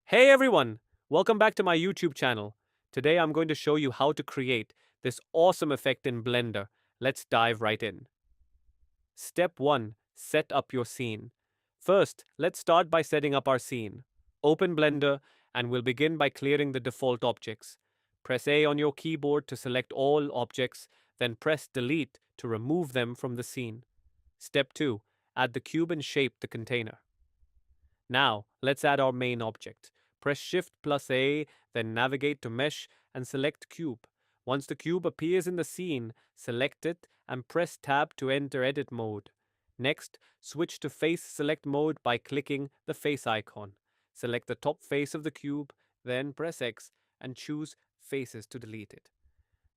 Hey everyone! Welcome back to my YouTube channel. Today I'm going to show you how to create this awesome effect in Blender. Let's dive right in. Step 1. Set up your scene. First, let's start by setting up our scene. Open Blender and we'll begin by clearing the default objects. Press A on your keyboard to select all objects, then press Delete to remove them from the scene. Step 2. Add the cube and shape the container. Now, let's add our main object. Press Shift plus A, then navigate to Mesh and select Cube. Once the cube appears in the scene, select it and press Tab to enter edit mode. Next, switch to face select mode by clicking the face icon. Select the top face of the cube, then press X and choose Faces to delete it.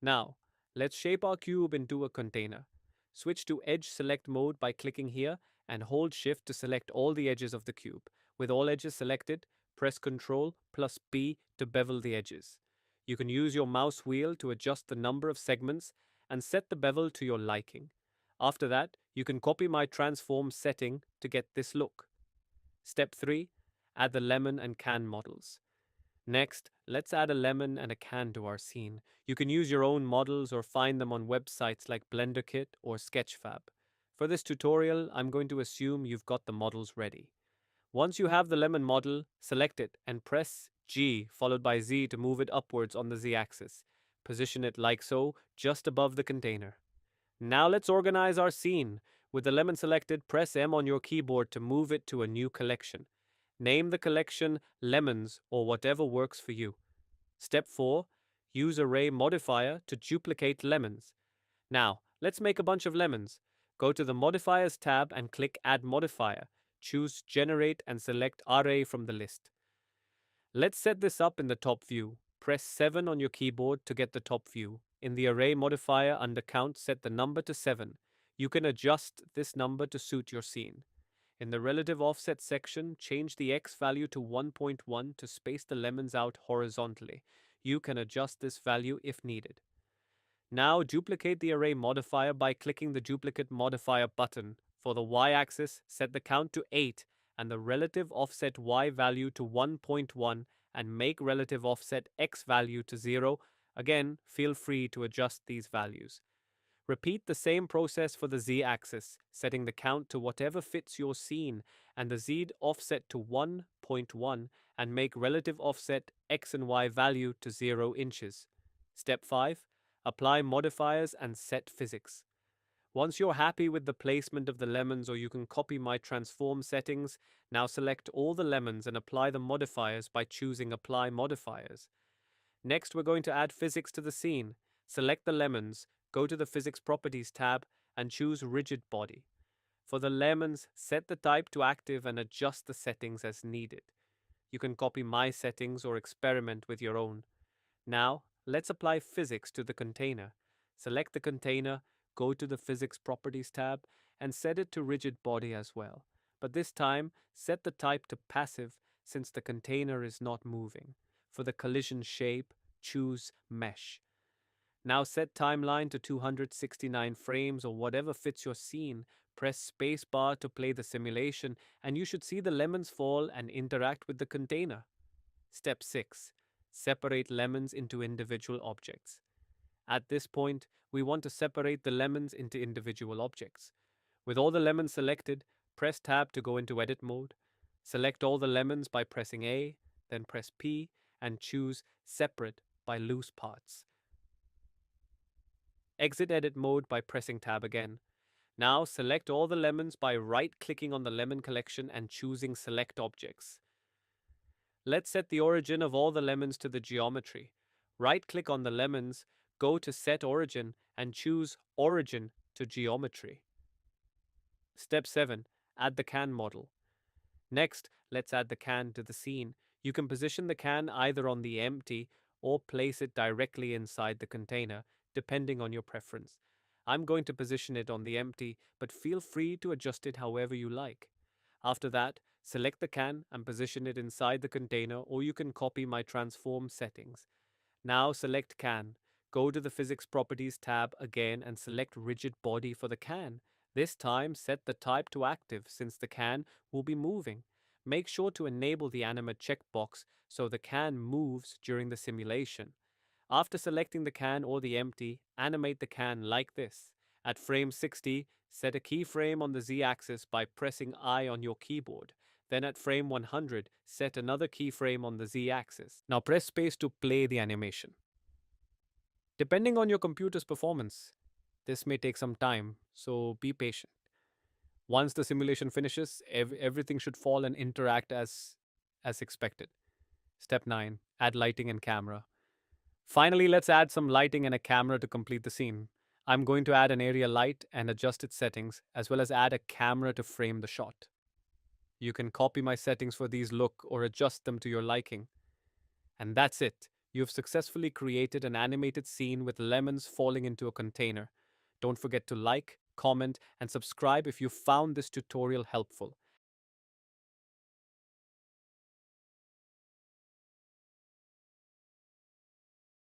Now, let's shape our cube into a container. Switch to edge select mode by clicking here and hold shift to select all the edges of the cube. With all edges selected, press Ctrl plus B to bevel the edges. You can use your mouse wheel to adjust the number of segments and set the bevel to your liking. After that, you can copy my transform setting to get this look. Step 3. Add the lemon and can models. Next, let's add a lemon and a can to our scene. You can use your own models or find them on websites like BlenderKit or Sketchfab. For this tutorial, I'm going to assume you've got the models ready. Once you have the lemon model, select it and press G followed by Z to move it upwards on the Z axis. Position it like so, just above the container. Now let's organize our scene. With the lemon selected, press M on your keyboard to move it to a new collection. Name the collection Lemons or whatever works for you. Step 4. Use Array modifier to duplicate lemons. Now, let's make a bunch of lemons. Go to the Modifiers tab and click Add Modifier. Choose Generate and select Array from the list. Let's set this up in the top view. Press 7 on your keyboard to get the top view. In the Array modifier under Count, set the number to 7. You can adjust this number to suit your scene. In the relative offset section, change the X value to 1.1 to space the lemons out horizontally. You can adjust this value if needed. Now duplicate the array modifier by clicking the duplicate modifier button. For the Y-axis, set the count to 8 and the relative offset Y value to 1.1 and make relative offset X value to 0. Again, feel free to adjust these values. Repeat the same process for the Z-axis, setting the count to whatever fits your scene and the Z offset to 1.1 and make relative offset X and Y value to 0 inches. Step 5. Apply modifiers and set physics. Once you're happy with the placement of the lemons, or you can copy my transform settings, now select all the lemons and apply the modifiers by choosing Apply Modifiers. Next, we're going to add physics to the scene. Select the lemons, go to the Physics Properties tab, and choose Rigid Body. For the lemons, set the type to active and adjust the settings as needed. You can copy my settings or experiment with your own. Now, let's apply physics to the container. Select the container, go to the Physics Properties tab, and set it to Rigid Body as well. But this time, set the type to passive since the container is not moving. For the collision shape, choose Mesh. Now set timeline to 269 frames or whatever fits your scene. Press spacebar to play the simulation, and you should see the lemons fall and interact with the container. Step 6. Separate lemons into individual objects. At this point, we want to separate the lemons into individual objects. With all the lemons selected, press Tab to go into edit mode. Select all the lemons by pressing A, then press P, and choose Separate by Loose Parts. Exit edit mode by pressing Tab again. Now select all the lemons by right-clicking on the lemon collection and choosing Select Objects. Let's set the origin of all the lemons to the geometry. Right-click on the lemons, go to Set Origin, and choose Origin to Geometry. Step 7. Add the can model. Next, let's add the can to the scene. You can position the can either on the empty or place it directly inside the container, depending on your preference. I'm going to position it on the empty, but feel free to adjust it however you like. After that, select the can and position it inside the container, or you can copy my transform settings. Now select can. Go to the Physics Properties tab again and select Rigid Body for the can. This time, set the type to active since the can will be moving. make sure to enable the animate checkbox so the can moves during the simulation. After selecting the can or the empty, animate the can like this. At frame 60, set a keyframe on the Z-axis by pressing I on your keyboard. Then at frame 100, set another keyframe on the Z-axis. Now press space to play the animation. Depending on your computer's performance, this may take some time, so be patient. Once the simulation finishes, everything should fall and interact as expected. Step 9. Add lighting and camera. Finally, let's add some lighting and a camera to complete the scene. I'm going to add an area light and adjust its settings, as well as add a camera to frame the shot. You can copy my settings for these look or adjust them to your liking. And that's it. You've successfully created an animated scene with lemons falling into a container. Don't forget to like, comment, and subscribe if you found this tutorial helpful.